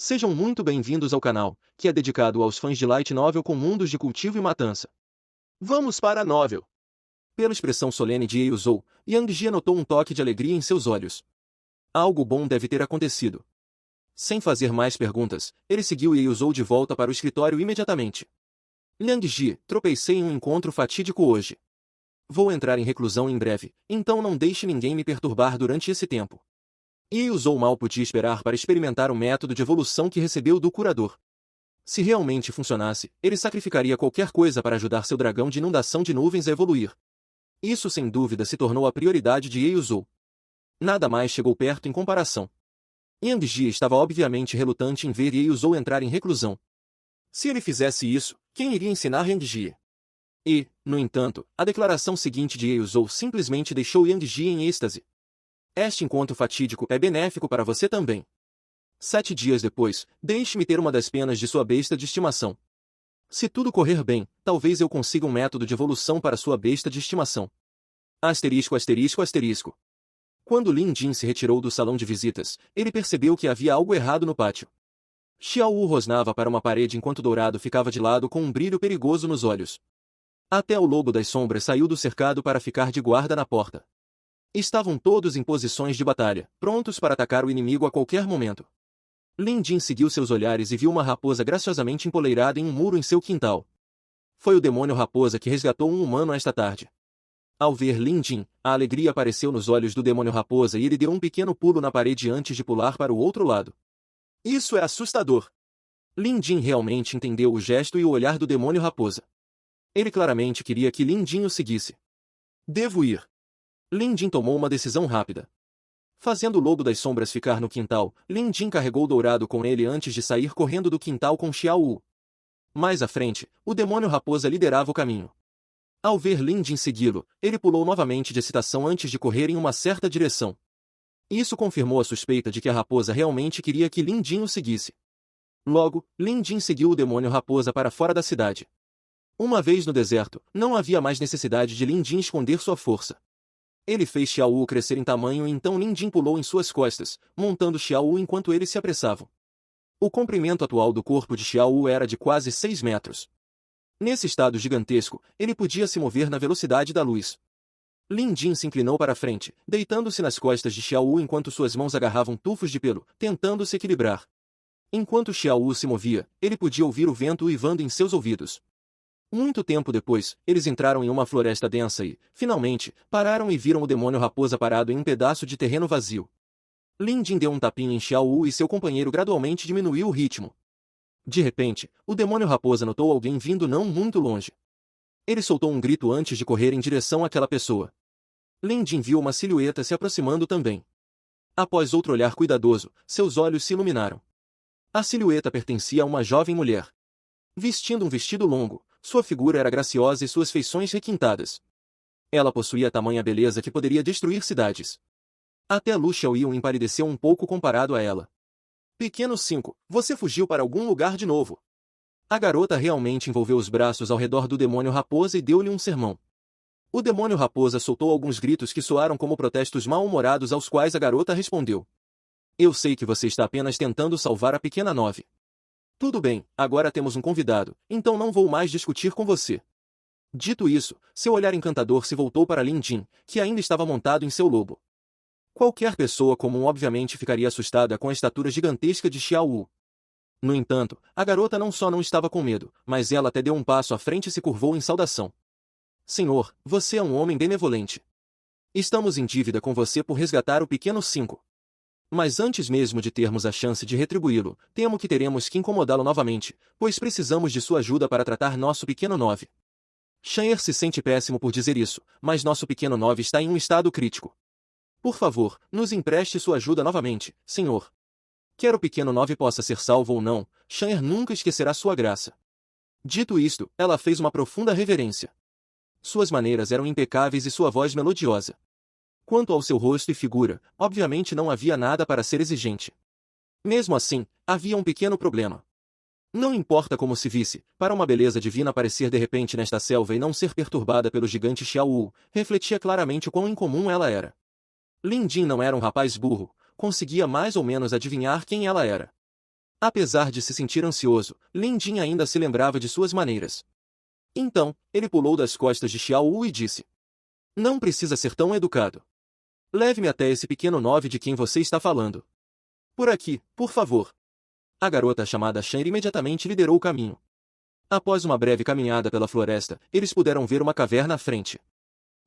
Sejam muito bem-vindos ao canal, que é dedicado aos fãs de light novel com mundos de cultivo e matança. Vamos para a novel! Pela expressão solene de Eizou, Yang Jie notou um toque de alegria em seus olhos. Algo bom deve ter acontecido. Sem fazer mais perguntas, ele seguiu Eizou de volta para o escritório imediatamente. Yang Jie, tropecei em um encontro fatídico hoje. Vou entrar em reclusão em breve, então não deixe ninguém me perturbar durante esse tempo. Eizou mal podia esperar para experimentar o método de evolução que recebeu do curador. Se realmente funcionasse, ele sacrificaria qualquer coisa para ajudar seu dragão de inundação de nuvens a evoluir. Isso sem dúvida se tornou a prioridade de Eizou. Nada mais chegou perto em comparação. Yang Jie estava obviamente relutante em ver Eizou entrar em reclusão. Se ele fizesse isso, quem iria ensinar Yang Jie? E, no entanto, a declaração seguinte de Eizou simplesmente deixou Yang Jie em êxtase. Este encontro fatídico é benéfico para você também. 7 dias depois, deixe-me ter uma das penas de sua besta de estimação. Se tudo correr bem, talvez eu consiga um método de evolução para sua besta de estimação. Asterisco, asterisco, asterisco. Quando Lin Jin se retirou do salão de visitas, ele percebeu que havia algo errado no pátio. Xiao Wu rosnava para uma parede enquanto Dourado ficava de lado com um brilho perigoso nos olhos. Até o Lobo das Sombras saiu do cercado para ficar de guarda na porta. Estavam todos em posições de batalha, prontos para atacar o inimigo a qualquer momento. Lin Jin seguiu seus olhares e viu uma raposa graciosamente empoleirada em um muro em seu quintal. Foi o demônio raposa que resgatou um humano esta tarde. Ao ver Lin Jin, a alegria apareceu nos olhos do demônio raposa e ele deu um pequeno pulo na parede antes de pular para o outro lado. Isso é assustador! Lin Jin realmente entendeu o gesto e o olhar do demônio raposa. Ele claramente queria que Lin Jin o seguisse. Devo ir. Lin Jin tomou uma decisão rápida. Fazendo o Lobo das Sombras ficar no quintal, Lin Jin carregou o Dourado com ele antes de sair correndo do quintal com Xiao Wu. Mais à frente, o demônio raposa liderava o caminho. Ao ver Lin Jin segui-lo, ele pulou novamente de excitação antes de correr em uma certa direção. Isso confirmou a suspeita de que a raposa realmente queria que Lin Jin o seguisse. Logo, Lin Jin seguiu o demônio raposa para fora da cidade. Uma vez no deserto, não havia mais necessidade de Lin Jin esconder sua força. Ele fez Xiao Wu crescer em tamanho e então Lin Jin pulou em suas costas, montando Xiao Wu enquanto eles se apressavam. O comprimento atual do corpo de Xiao Wu era de quase 6 metros. Nesse estado gigantesco, ele podia se mover na velocidade da luz. Lin Jin se inclinou para a frente, deitando-se nas costas de Xiao Wu enquanto suas mãos agarravam tufos de pelo, tentando se equilibrar. Enquanto Xiao Wu se movia, ele podia ouvir o vento uivando em seus ouvidos. Muito tempo depois, eles entraram em uma floresta densa e, finalmente, pararam e viram o demônio raposa parado em um pedaço de terreno vazio. Lin Jin deu um tapinha em Xiao Wu e seu companheiro gradualmente diminuiu o ritmo. De repente, o demônio raposa notou alguém vindo não muito longe. Ele soltou um grito antes de correr em direção àquela pessoa. Lin Jin viu uma silhueta se aproximando também. Após outro olhar cuidadoso, seus olhos se iluminaram. A silhueta pertencia a uma jovem mulher. Vestindo um vestido longo, sua figura era graciosa e suas feições requintadas. Ela possuía tamanha beleza que poderia destruir cidades. Até Lu Xiaoyun empalideceu um pouco comparado a ela. Pequeno 5, você fugiu para algum lugar de novo. A garota realmente envolveu os braços ao redor do demônio raposa e deu-lhe um sermão. O demônio raposa soltou alguns gritos que soaram como protestos mal-humorados aos quais a garota respondeu. Eu sei que você está apenas tentando salvar a pequena 9. Tudo bem, agora temos um convidado, então não vou mais discutir com você. Dito isso, seu olhar encantador se voltou para Lin Jin, que ainda estava montado em seu lobo. Qualquer pessoa comum obviamente ficaria assustada com a estatura gigantesca de Xiao Wu. No entanto, a garota não só não estava com medo, mas ela até deu um passo à frente e se curvou em saudação. Senhor, você é um homem benevolente. Estamos em dívida com você por resgatar o pequeno 5. Mas antes mesmo de termos a chance de retribuí-lo, temo que teremos que incomodá-lo novamente, pois precisamos de sua ajuda para tratar nosso pequeno 9. Xan'er se sente péssimo por dizer isso, mas nosso pequeno 9 está em um estado crítico. Por favor, nos empreste sua ajuda novamente, senhor. Quer o pequeno 9 possa ser salvo ou não, Xan'er nunca esquecerá sua graça. Dito isto, ela fez uma profunda reverência. Suas maneiras eram impecáveis e sua voz melodiosa. Quanto ao seu rosto e figura, obviamente não havia nada para ser exigente. Mesmo assim, havia um pequeno problema. Não importa como se visse, para uma beleza divina aparecer de repente nesta selva e não ser perturbada pelo gigante Xiao Wu, refletia claramente quão incomum ela era. Lin Jin não era um rapaz burro, conseguia mais ou menos adivinhar quem ela era. Apesar de se sentir ansioso, Lin Jin ainda se lembrava de suas maneiras. Então, ele pulou das costas de Xiao Wu e disse: Não precisa ser tão educado. Leve-me até esse pequeno 9 de quem você está falando. Por aqui, por favor. A garota chamada Shen imediatamente liderou o caminho. Após uma breve caminhada pela floresta, eles puderam ver uma caverna à frente.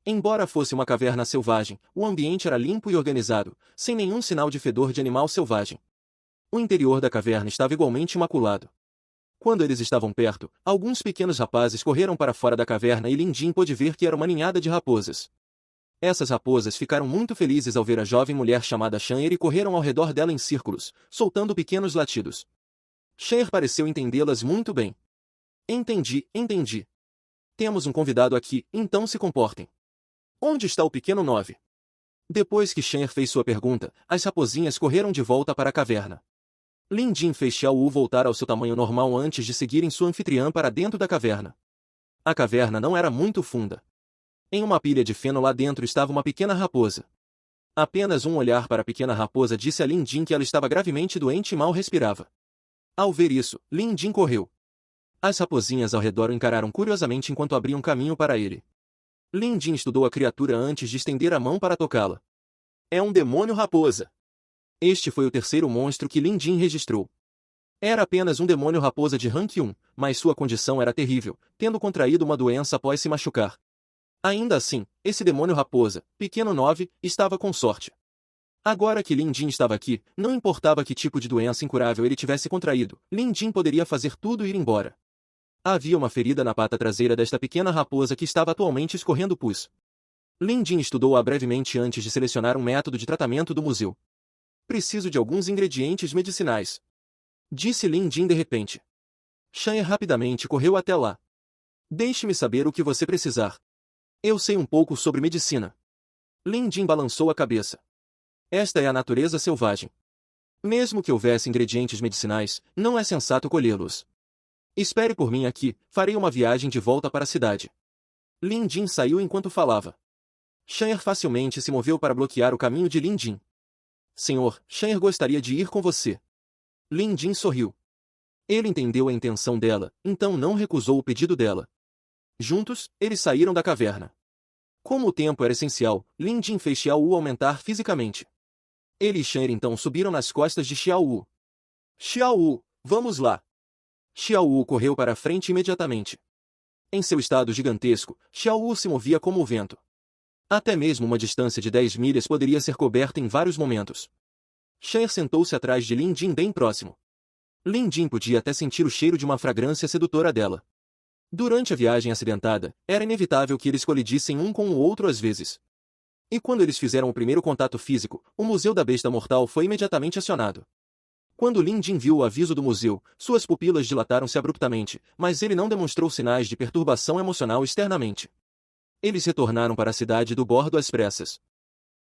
Embora fosse uma caverna selvagem, o ambiente era limpo e organizado, sem nenhum sinal de fedor de animal selvagem. O interior da caverna estava igualmente imaculado. Quando eles estavam perto, alguns pequenos rapazes correram para fora da caverna e Lin Jin pôde ver que era uma ninhada de raposas. Essas raposas ficaram muito felizes ao ver a jovem mulher chamada Shan'er e correram ao redor dela em círculos, soltando pequenos latidos. Shan'er pareceu entendê-las muito bem. Entendi. Temos um convidado aqui, então se comportem. Onde está o pequeno 9? Depois que Shan'er fez sua pergunta, as raposinhas correram de volta para a caverna. Lin Jin fez Xiao Wu voltar ao seu tamanho normal antes de seguirem sua anfitriã para dentro da caverna. A caverna não era muito funda. Em uma pilha de feno lá dentro estava uma pequena raposa. Apenas um olhar para a pequena raposa disse a Lin Jin que ela estava gravemente doente e mal respirava. Ao ver isso, Lin Jin correu. As raposinhas ao redor o encararam curiosamente enquanto abriam caminho para ele. Lin Jin estudou a criatura antes de estender a mão para tocá-la. É um demônio raposa. Este foi o terceiro monstro que Lin Jin registrou. Era apenas um demônio raposa de rank 1, mas sua condição era terrível, tendo contraído uma doença após se machucar. Ainda assim, esse demônio raposa, pequeno 9, estava com sorte. Agora que Lin Jin estava aqui, não importava que tipo de doença incurável ele tivesse contraído, Lin Jin poderia fazer tudo e ir embora. Havia uma ferida na pata traseira desta pequena raposa que estava atualmente escorrendo pus. Lin Jin estudou-a brevemente antes de selecionar um método de tratamento do museu. Preciso de alguns ingredientes medicinais, disse Lin Jin de repente. Shan'er rapidamente correu até lá. Deixe-me saber o que você precisar. Eu sei um pouco sobre medicina. Lin Jin balançou a cabeça. Esta é a natureza selvagem. Mesmo que houvesse ingredientes medicinais, não é sensato colhê-los. Espere por mim aqui, farei uma viagem de volta para a cidade. Lin Jin saiu enquanto falava. Shan'er facilmente se moveu para bloquear o caminho de Lin Jin. Senhor, Shan'er gostaria de ir com você. Lin Jin sorriu. Ele entendeu a intenção dela, então não recusou o pedido dela. Juntos, eles saíram da caverna. Como o tempo era essencial, Lin Jin fez Xiao Wu aumentar fisicamente. Ele e Shan'er então subiram nas costas de Xiao Wu. Xiao Wu, vamos lá! Xiao Wu correu para a frente imediatamente. Em seu estado gigantesco, Xiao Wu se movia como o vento. Até mesmo uma distância de 10 milhas poderia ser coberta em vários momentos. Shan'er sentou-se atrás de Lin Jin bem próximo. Lin Jin podia até sentir o cheiro de uma fragrância sedutora dela. Durante a viagem acidentada, era inevitável que eles colidissem um com o outro às vezes. E quando eles fizeram o primeiro contato físico, o Museu da Besta Mortal foi imediatamente acionado. Quando Lin Jin viu o aviso do museu, suas pupilas dilataram-se abruptamente, mas ele não demonstrou sinais de perturbação emocional externamente. Eles retornaram para a cidade do bordo às pressas.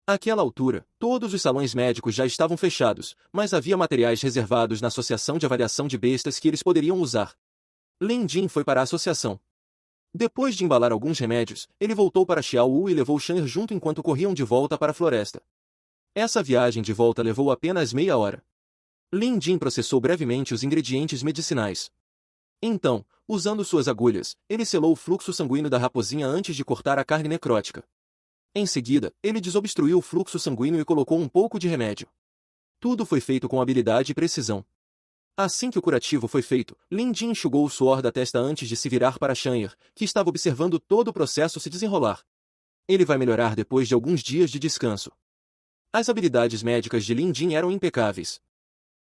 Àquela altura, todos os salões médicos já estavam fechados, mas havia materiais reservados na Associação de Avaliação de Bestas que eles poderiam usar. Lin Jin foi para a associação. Depois de embalar alguns remédios, ele voltou para Xiao Wu e levou Shan'er junto enquanto corriam de volta para a floresta. Essa viagem de volta levou apenas meia hora. Lin Jin processou brevemente os ingredientes medicinais. Então, usando suas agulhas, ele selou o fluxo sanguíneo da raposinha antes de cortar a carne necrótica. Em seguida, ele desobstruiu o fluxo sanguíneo e colocou um pouco de remédio. Tudo foi feito com habilidade e precisão. Assim que o curativo foi feito, Lin Jin enxugou o suor da testa antes de se virar para Shan'er, que estava observando todo o processo se desenrolar. Ele vai melhorar depois de alguns dias de descanso. As habilidades médicas de Lin Jin eram impecáveis.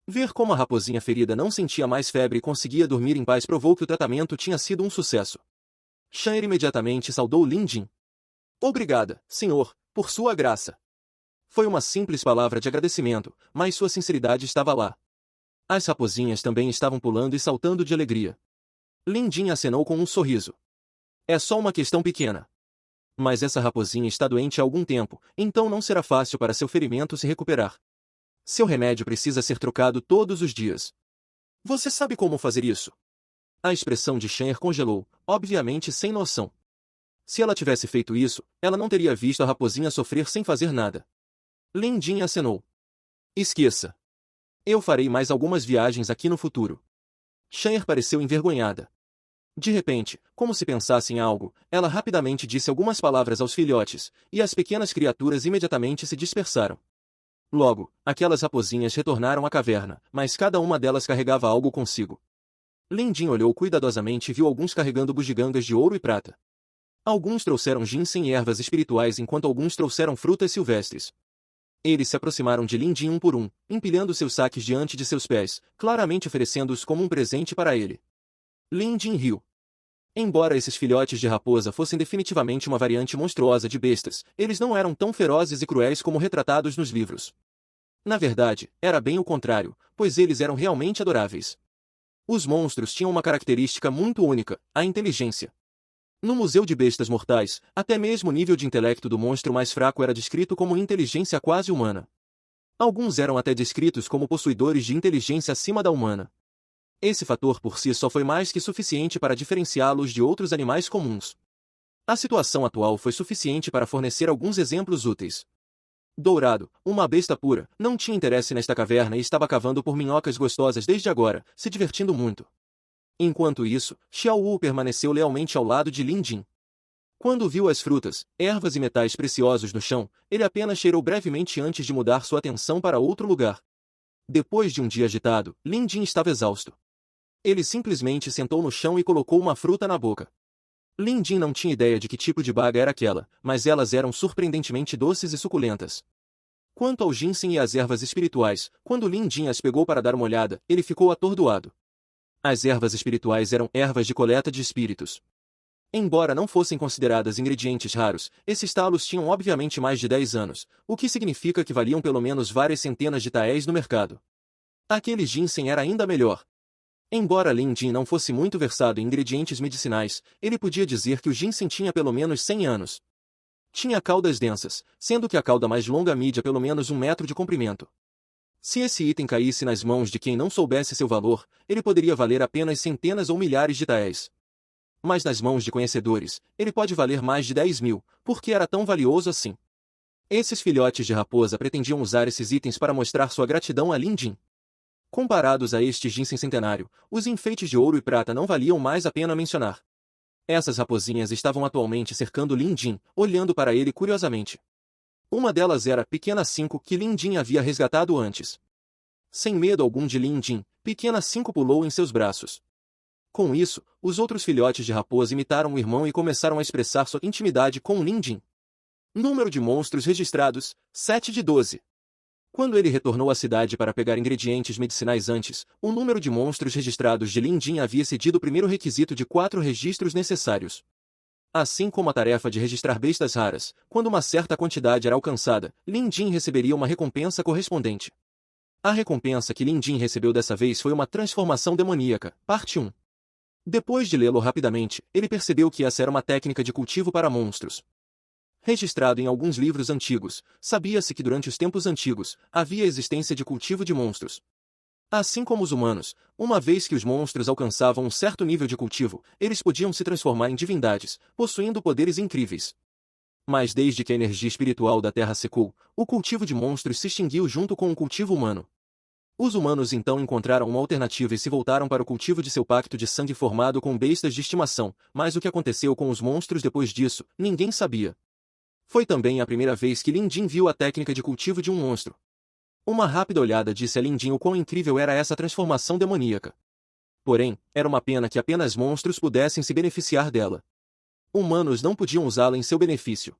Ver como a raposinha ferida não sentia mais febre e conseguia dormir em paz provou que o tratamento tinha sido um sucesso. Shan'er imediatamente saudou Lin Jin. Obrigada, senhor, por sua graça. Foi uma simples palavra de agradecimento, mas sua sinceridade estava lá. As raposinhas também estavam pulando e saltando de alegria. Lin Jin acenou com um sorriso. É só uma questão pequena. Mas essa raposinha está doente há algum tempo, então não será fácil para seu ferimento se recuperar. Seu remédio precisa ser trocado todos os dias. Você sabe como fazer isso? A expressão de Shan'er congelou, obviamente sem noção. Se ela tivesse feito isso, ela não teria visto a raposinha sofrer sem fazer nada. Lin Jin acenou. Esqueça. Eu farei mais algumas viagens aqui no futuro. Shan'er pareceu envergonhada. De repente, como se pensasse em algo, ela rapidamente disse algumas palavras aos filhotes, e as pequenas criaturas imediatamente se dispersaram. Logo, aquelas raposinhas retornaram à caverna, mas cada uma delas carregava algo consigo. Lin Jin olhou cuidadosamente e viu alguns carregando bugigangas de ouro e prata. Alguns trouxeram ginseng e ervas espirituais enquanto alguns trouxeram frutas silvestres. Eles se aproximaram de Lin Jin um por um, empilhando seus saques diante de seus pés, claramente oferecendo-os como um presente para ele. Lin Jin riu. Embora esses filhotes de raposa fossem definitivamente uma variante monstruosa de bestas, eles não eram tão ferozes e cruéis como retratados nos livros. Na verdade, era bem o contrário, pois eles eram realmente adoráveis. Os monstros tinham uma característica muito única, a inteligência. No Museu de Bestas Mortais, até mesmo o nível de intelecto do monstro mais fraco era descrito como inteligência quase humana. Alguns eram até descritos como possuidores de inteligência acima da humana. Esse fator por si só foi mais que suficiente para diferenciá-los de outros animais comuns. A situação atual foi suficiente para fornecer alguns exemplos úteis. Dourado, uma besta pura, não tinha interesse nesta caverna e estava cavando por minhocas gostosas desde agora, se divertindo muito. Enquanto isso, Xiao Wu permaneceu lealmente ao lado de Lin Jin. Quando viu as frutas, ervas e metais preciosos no chão, ele apenas cheirou brevemente antes de mudar sua atenção para outro lugar. Depois de um dia agitado, Lin Jin estava exausto. Ele simplesmente sentou no chão e colocou uma fruta na boca. Lin Jin não tinha ideia de que tipo de baga era aquela, mas elas eram surpreendentemente doces e suculentas. Quanto ao ginseng e às ervas espirituais, quando Lin Jin as pegou para dar uma olhada, ele ficou atordoado. As ervas espirituais eram ervas de coleta de espíritos. Embora não fossem consideradas ingredientes raros, esses talos tinham obviamente mais de 10 anos, o que significa que valiam pelo menos várias centenas de taéis no mercado. Aquele ginseng era ainda melhor. Embora Lin Jin não fosse muito versado em ingredientes medicinais, ele podia dizer que o ginseng tinha pelo menos 100 anos. Tinha caudas densas, sendo que a cauda mais longa media pelo menos 1 metro de comprimento. Se esse item caísse nas mãos de quem não soubesse seu valor, ele poderia valer apenas centenas ou milhares de taéis. Mas nas mãos de conhecedores, ele pode valer mais de 10.000, porque era tão valioso assim. Esses filhotes de raposa pretendiam usar esses itens para mostrar sua gratidão a Lin Jin. Comparados a este ginseng centenário, os enfeites de ouro e prata não valiam mais a pena mencionar. Essas raposinhas estavam atualmente cercando Lin Jin, olhando para ele curiosamente. Uma delas era Pequena 5 que Lin Jin havia resgatado antes. Sem medo algum de Lin Jin, Pequena 5 pulou em seus braços. Com isso, os outros filhotes de raposa imitaram o irmão e começaram a expressar sua intimidade com Lin Jin. Número de monstros registrados, 7 de 12. Quando ele retornou à cidade para pegar ingredientes medicinais antes, o número de monstros registrados de Lin Jin havia excedido o primeiro requisito de 4 registros necessários. Assim como a tarefa de registrar bestas raras, quando uma certa quantidade era alcançada, Lin Jin receberia uma recompensa correspondente. A recompensa que Lin Jin recebeu dessa vez foi uma transformação demoníaca, parte 1. Depois de lê-lo rapidamente, ele percebeu que essa era uma técnica de cultivo para monstros. Registrado em alguns livros antigos, sabia-se que durante os tempos antigos, havia existência de cultivo de monstros. Assim como os humanos, uma vez que os monstros alcançavam um certo nível de cultivo, eles podiam se transformar em divindades, possuindo poderes incríveis. Mas desde que a energia espiritual da Terra secou, o cultivo de monstros se extinguiu junto com o cultivo humano. Os humanos então encontraram uma alternativa e se voltaram para o cultivo de seu pacto de sangue formado com bestas de estimação, mas o que aconteceu com os monstros depois disso, ninguém sabia. Foi também a primeira vez que Lin Jin viu a técnica de cultivo de um monstro. Uma rápida olhada disse a Lin Jin o quão incrível era essa transformação demoníaca. Porém, era uma pena que apenas monstros pudessem se beneficiar dela. Humanos não podiam usá-la em seu benefício.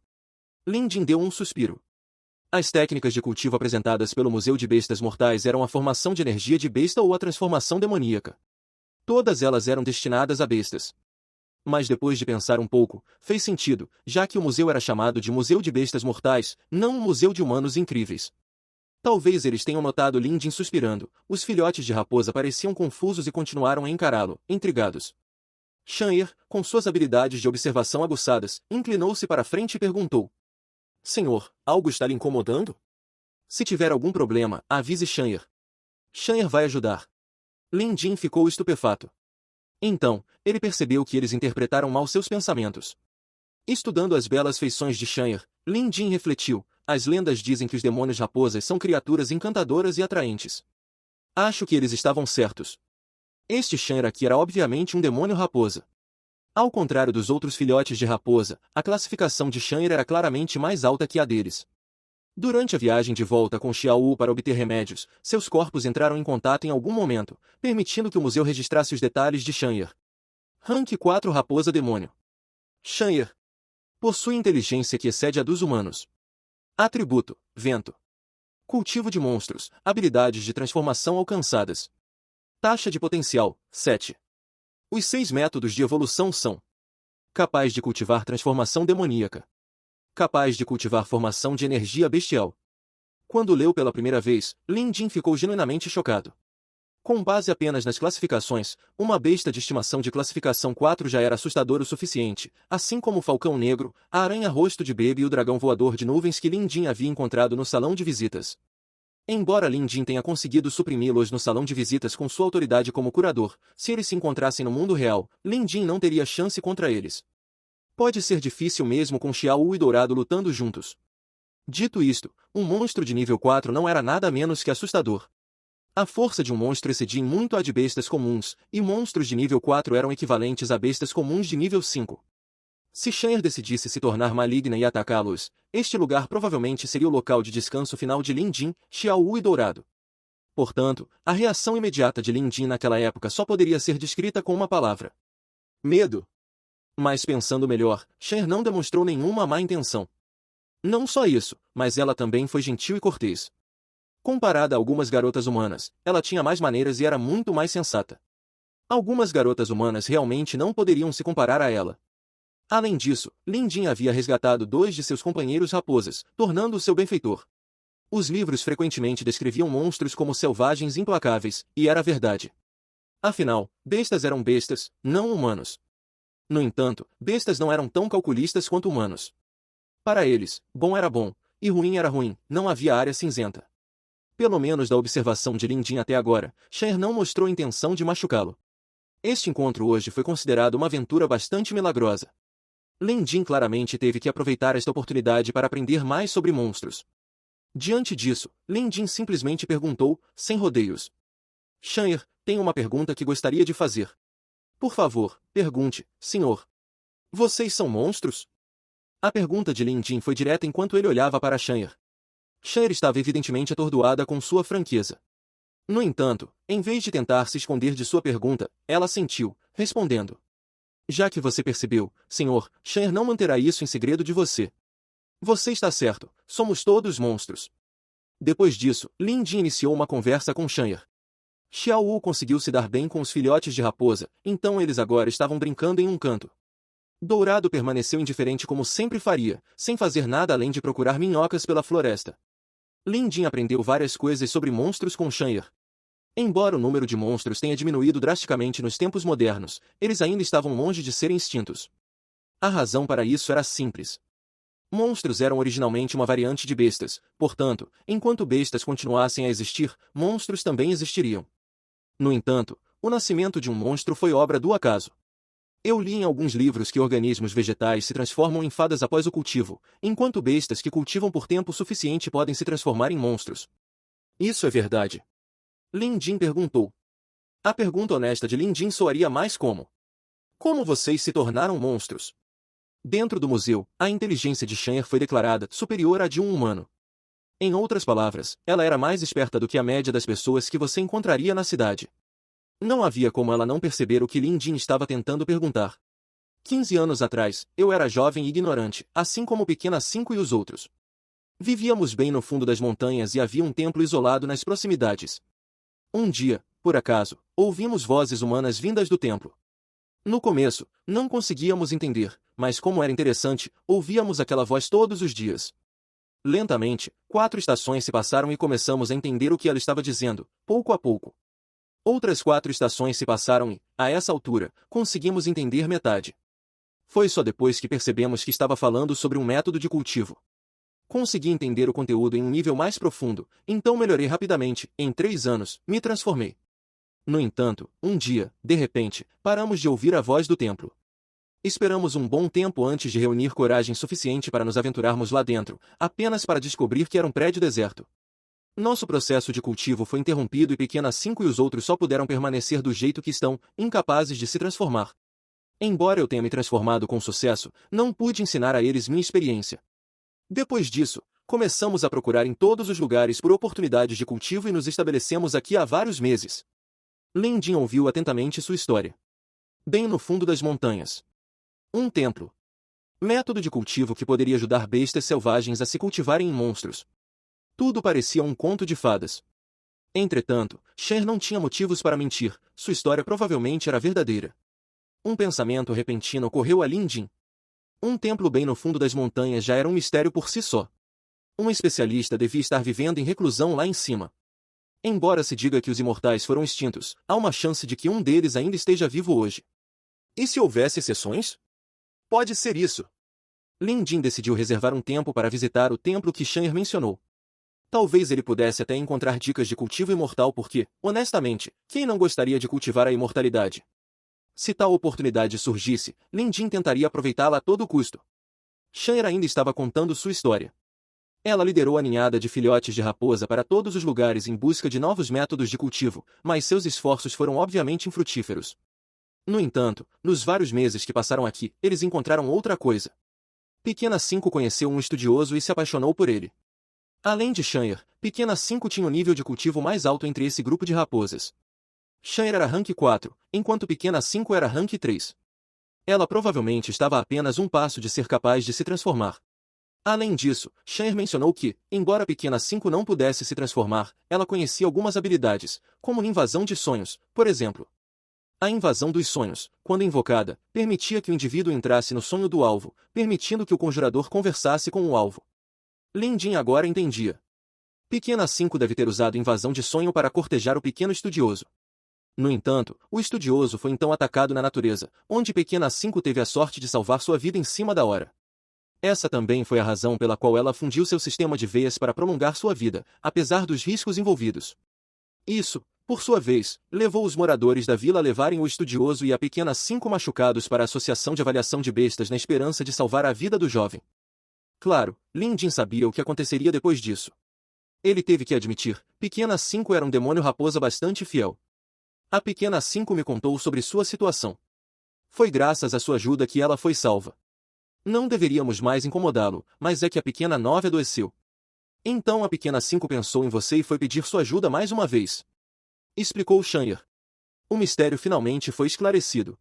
Lin Jin deu um suspiro. As técnicas de cultivo apresentadas pelo Museu de Bestas Mortais eram a formação de energia de besta ou a transformação demoníaca. Todas elas eram destinadas a bestas. Mas depois de pensar um pouco, fez sentido, já que o museu era chamado de Museu de Bestas Mortais, não um museu de humanos incríveis. Talvez eles tenham notado Lin Jin suspirando, os filhotes de raposa pareciam confusos e continuaram a encará-lo, intrigados. Shan'er, com suas habilidades de observação aguçadas, inclinou-se para a frente e perguntou. Senhor, algo está lhe incomodando? Se tiver algum problema, avise Shan'er. Shan'er vai ajudar. Lin Jin ficou estupefato. Então, ele percebeu que eles interpretaram mal seus pensamentos. Estudando as belas feições de Shan'er, Lin Jin refletiu, as lendas dizem que os demônios raposas são criaturas encantadoras e atraentes. Acho que eles estavam certos. Este Shanhar aqui era obviamente um demônio raposa. Ao contrário dos outros filhotes de raposa, a classificação de Shanhar era claramente mais alta que a deles. Durante a viagem de volta com Xiao Wu para obter remédios, seus corpos entraram em contato em algum momento, permitindo que o museu registrasse os detalhes de Shanhar. Rank 4 Raposa Demônio. Shanhar possui inteligência que excede a dos humanos. Atributo: Vento. Cultivo de monstros, habilidades de transformação alcançadas. Taxa de potencial: 7. Os 6 métodos de evolução são: capaz de cultivar transformação demoníaca. Capaz de cultivar formação de energia bestial. Quando leu pela primeira vez, Lin Jin ficou genuinamente chocado. Com base apenas nas classificações, uma besta de estimação de classificação 4 já era assustador o suficiente, assim como o falcão negro, a aranha-rosto de bebê e o dragão voador de nuvens que Lin Jin havia encontrado no salão de visitas. Embora Lin Jin tenha conseguido suprimi-los no salão de visitas com sua autoridade como curador, se eles se encontrassem no mundo real, Lin Jin não teria chance contra eles. Pode ser difícil mesmo com Xiao Wu e Dourado lutando juntos. Dito isto, um monstro de nível 4 não era nada menos que assustador. A força de um monstro excedia em muito a de bestas comuns, e monstros de nível 4 eram equivalentes a bestas comuns de nível 5. Se Shanhar decidisse se tornar maligna e atacá-los, este lugar provavelmente seria o local de descanso final de Lin Jin, Xiao Wu e Dourado. Portanto, a reação imediata de Lin Jin naquela época só poderia ser descrita com uma palavra: medo. Mas pensando melhor, Shanhar não demonstrou nenhuma má intenção. Não só isso, mas ela também foi gentil e cortês. Comparada a algumas garotas humanas, ela tinha mais maneiras e era muito mais sensata. Algumas garotas humanas realmente não poderiam se comparar a ela. Além disso, Lin Jin havia resgatado 2 de seus companheiros raposas, tornando-o seu benfeitor. Os livros frequentemente descreviam monstros como selvagens implacáveis, e era verdade. Afinal, bestas eram bestas, não humanos. No entanto, bestas não eram tão calculistas quanto humanos. Para eles, bom era bom, e ruim era ruim, não havia área cinzenta. Pelo menos da observação de Lin Jin até agora, Shanhar não mostrou intenção de machucá-lo. Este encontro hoje foi considerado uma aventura bastante milagrosa. Lin Jin claramente teve que aproveitar esta oportunidade para aprender mais sobre monstros. Diante disso, Lin Jin simplesmente perguntou, sem rodeios: Shanhar, tenho uma pergunta que gostaria de fazer. Por favor, pergunte, senhor. Vocês são monstros? A pergunta de Lin Jin foi direta enquanto ele olhava para Shanhar. Shanhar estava evidentemente atordoada com sua franqueza. No entanto, em vez de tentar se esconder de sua pergunta, ela assentiu, respondendo: já que você percebeu, senhor, Shanhar não manterá isso em segredo de você. Você está certo, somos todos monstros. Depois disso, Lin Jin iniciou uma conversa com Shanhar. Xiao Wu conseguiu se dar bem com os filhotes de raposa, então eles agora estavam brincando em um canto. Dourado permaneceu indiferente como sempre faria, sem fazer nada além de procurar minhocas pela floresta. Lin Jin aprendeu várias coisas sobre monstros com Shanhar. Embora o número de monstros tenha diminuído drasticamente nos tempos modernos, eles ainda estavam longe de serem extintos. A razão para isso era simples. Monstros eram originalmente uma variante de bestas, portanto, enquanto bestas continuassem a existir, monstros também existiriam. No entanto, o nascimento de um monstro foi obra do acaso. Eu li em alguns livros que organismos vegetais se transformam em fadas após o cultivo, enquanto bestas que cultivam por tempo suficiente podem se transformar em monstros. Isso é verdade? Lin Jin perguntou. A pergunta honesta de Lin Jin soaria mais como: como vocês se tornaram monstros? Dentro do museu, a inteligência de Shanhar foi declarada superior à de um humano. Em outras palavras, ela era mais esperta do que a média das pessoas que você encontraria na cidade. Não havia como ela não perceber o que Lin Jin estava tentando perguntar. 15 anos atrás, eu era jovem e ignorante, assim como o Pequena 5 e os outros. Vivíamos bem no fundo das montanhas e havia um templo isolado nas proximidades. Um dia, por acaso, ouvimos vozes humanas vindas do templo. No começo, não conseguíamos entender, mas como era interessante, ouvíamos aquela voz todos os dias. Lentamente, 4 estações se passaram e começamos a entender o que ela estava dizendo, pouco a pouco. Outras 4 estações se passaram e, a essa altura, conseguimos entender metade. Foi só depois que percebemos que estava falando sobre um método de cultivo. Consegui entender o conteúdo em um nível mais profundo, então melhorei rapidamente, em 3 anos, me transformei. No entanto, um dia, de repente, paramos de ouvir a voz do templo. Esperamos um bom tempo antes de reunir coragem suficiente para nos aventurarmos lá dentro, apenas para descobrir que era um prédio deserto. Nosso processo de cultivo foi interrompido e Pequena 5 e os outros só puderam permanecer do jeito que estão, incapazes de se transformar. Embora eu tenha me transformado com sucesso, não pude ensinar a eles minha experiência. Depois disso, começamos a procurar em todos os lugares por oportunidades de cultivo e nos estabelecemos aqui há vários meses. Lin Jin ouviu atentamente sua história. Bem no fundo das montanhas. Um templo. Método de cultivo que poderia ajudar bestas selvagens a se cultivarem em monstros. Tudo parecia um conto de fadas. Entretanto, Cher não tinha motivos para mentir, sua história provavelmente era verdadeira. Um pensamento repentino ocorreu a Lin Jin. Um templo bem no fundo das montanhas já era um mistério por si só. Um especialista devia estar vivendo em reclusão lá em cima. Embora se diga que os imortais foram extintos, há uma chance de que um deles ainda esteja vivo hoje. E se houvesse exceções? Pode ser isso. Lin Jin decidiu reservar um tempo para visitar o templo que Cher mencionou. Talvez ele pudesse até encontrar dicas de cultivo imortal porque, honestamente, quem não gostaria de cultivar a imortalidade? Se tal oportunidade surgisse, Lin Jin tentaria aproveitá-la a todo custo. Cher ainda estava contando sua história. Ela liderou a ninhada de filhotes de raposa para todos os lugares em busca de novos métodos de cultivo, mas seus esforços foram obviamente infrutíferos. No entanto, nos vários meses que passaram aqui, eles encontraram outra coisa. Pequena 5 conheceu um estudioso e se apaixonou por ele. Além de Cher, Pequena 5 tinha o nível de cultivo mais alto entre esse grupo de raposas. Cher era rank 4, enquanto Pequena 5 era rank 3. Ela provavelmente estava a apenas um passo de ser capaz de se transformar. Além disso, Cher mencionou que, embora Pequena 5 não pudesse se transformar, ela conhecia algumas habilidades, como invasão de sonhos, por exemplo. A invasão dos sonhos, quando invocada, permitia que o indivíduo entrasse no sonho do alvo, permitindo que o conjurador conversasse com o alvo. Lin Jin agora entendia. Pequena 5 deve ter usado invasão de sonho para cortejar o pequeno estudioso. No entanto, o estudioso foi então atacado na natureza, onde Pequena 5 teve a sorte de salvar sua vida em cima da hora. Essa também foi a razão pela qual ela fundiu seu sistema de veias para prolongar sua vida, apesar dos riscos envolvidos. Isso, por sua vez, levou os moradores da vila a levarem o estudioso e a Pequena 5 machucados para a Associação de Avaliação de Bestas na esperança de salvar a vida do jovem. Claro, Lin Jin sabia o que aconteceria depois disso. Ele teve que admitir, Pequena 5 era um demônio raposa bastante fiel. A Pequena 5 me contou sobre sua situação. Foi graças à sua ajuda que ela foi salva. Não deveríamos mais incomodá-lo, mas é que a Pequena 9 adoeceu. Então a Pequena 5 pensou em você e foi pedir sua ajuda mais uma vez. Explicou Cher. O mistério finalmente foi esclarecido.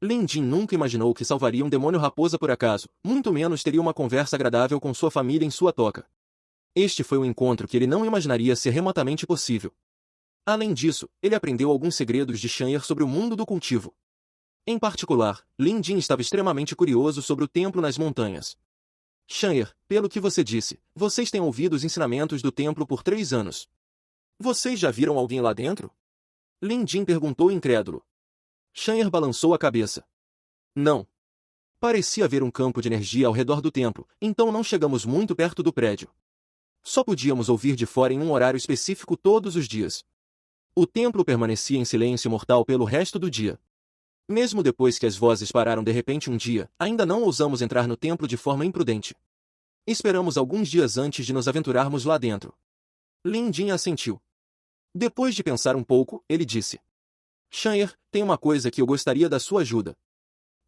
Lin Jin nunca imaginou que salvaria um demônio raposa por acaso, muito menos teria uma conversa agradável com sua família em sua toca. Este foi um encontro que ele não imaginaria ser remotamente possível. Além disso, ele aprendeu alguns segredos de Cher sobre o mundo do cultivo. Em particular, Lin Jin estava extremamente curioso sobre o templo nas montanhas. Cher, pelo que você disse, vocês têm ouvido os ensinamentos do templo por 3 anos. Vocês já viram alguém lá dentro? Lin Jin perguntou incrédulo. Cher balançou a cabeça. Não. Parecia haver um campo de energia ao redor do templo, então não chegamos muito perto do prédio. Só podíamos ouvir de fora em um horário específico todos os dias. O templo permanecia em silêncio mortal pelo resto do dia. Mesmo depois que as vozes pararam de repente um dia, ainda não ousamos entrar no templo de forma imprudente. Esperamos alguns dias antes de nos aventurarmos lá dentro. Lin Jin assentiu. Depois de pensar um pouco, ele disse. Cher, tem uma coisa que eu gostaria da sua ajuda.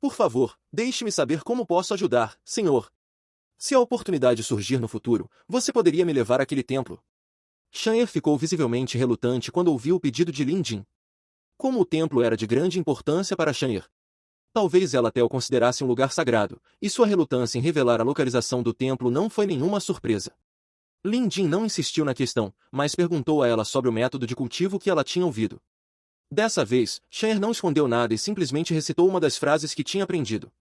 Por favor, deixe-me saber como posso ajudar, senhor. Se a oportunidade surgir no futuro, você poderia me levar àquele templo? Cher ficou visivelmente relutante quando ouviu o pedido de Lin Jin. Como o templo era de grande importância para Cher. Talvez ela até o considerasse um lugar sagrado, e sua relutância em revelar a localização do templo não foi nenhuma surpresa. Lin Jin não insistiu na questão, mas perguntou a ela sobre o método de cultivo que ela tinha ouvido. Dessa vez, Cher não escondeu nada e simplesmente recitou uma das frases que tinha aprendido.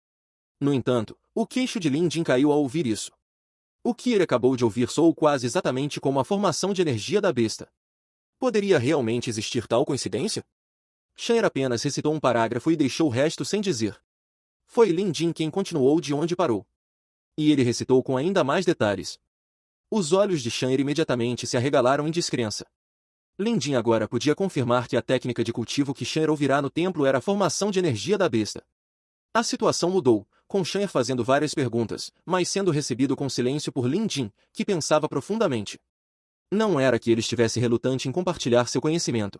No entanto, o queixo de Lin Jin caiu ao ouvir isso. O que ele acabou de ouvir soou quase exatamente como a formação de energia da besta. Poderia realmente existir tal coincidência? Cher apenas recitou um parágrafo e deixou o resto sem dizer. Foi Lin Jin quem continuou de onde parou. E ele recitou com ainda mais detalhes. Os olhos de Cher imediatamente se arregalaram em descrença. Lin Jin agora podia confirmar que a técnica de cultivo que Cher ouvirá no templo era a formação de energia da besta. A situação mudou, com Cher fazendo várias perguntas, mas sendo recebido com silêncio por Lin Jin, que pensava profundamente. Não era que ele estivesse relutante em compartilhar seu conhecimento.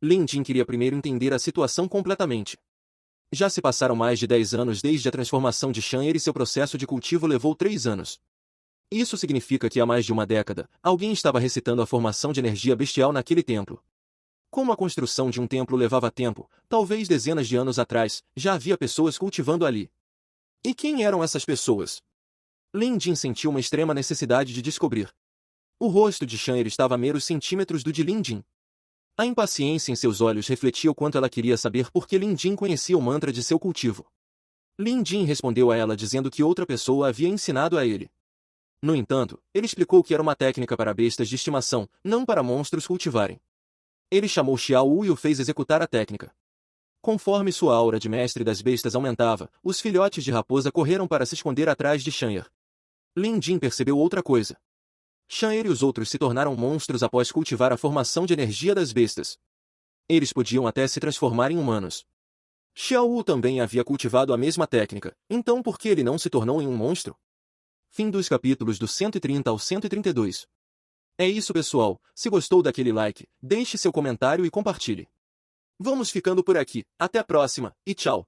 Lin Jin queria primeiro entender a situação completamente. Já se passaram mais de 10 anos desde a transformação de Shan'er e seu processo de cultivo levou 3 anos. Isso significa que há mais de uma década, alguém estava recitando a formação de energia bestial naquele templo. Como a construção de um templo levava tempo, talvez dezenas de anos atrás, já havia pessoas cultivando ali. E quem eram essas pessoas? Lin Jin sentiu uma extrema necessidade de descobrir. O rosto de Shan'er estava a meros centímetros do de Lin Jin. A impaciência em seus olhos refletia o quanto ela queria saber por que Lin Jin conhecia o mantra de seu cultivo. Lin Jin respondeu a ela dizendo que outra pessoa havia ensinado a ele. No entanto, ele explicou que era uma técnica para bestas de estimação, não para monstros cultivarem. Ele chamou Xiao Wu e o fez executar a técnica. Conforme sua aura de mestre das bestas aumentava, os filhotes de raposa correram para se esconder atrás de Shan'er. Lin Jin percebeu outra coisa. Shan'er e os outros se tornaram monstros após cultivar a formação de energia das bestas. Eles podiam até se transformar em humanos. Xiao Wu também havia cultivado a mesma técnica, então por que ele não se tornou em um monstro? Fim dos capítulos do 130 ao 132. É isso, pessoal. Se gostou daquele like, deixe seu comentário e compartilhe. Vamos ficando por aqui. Até a próxima, e tchau!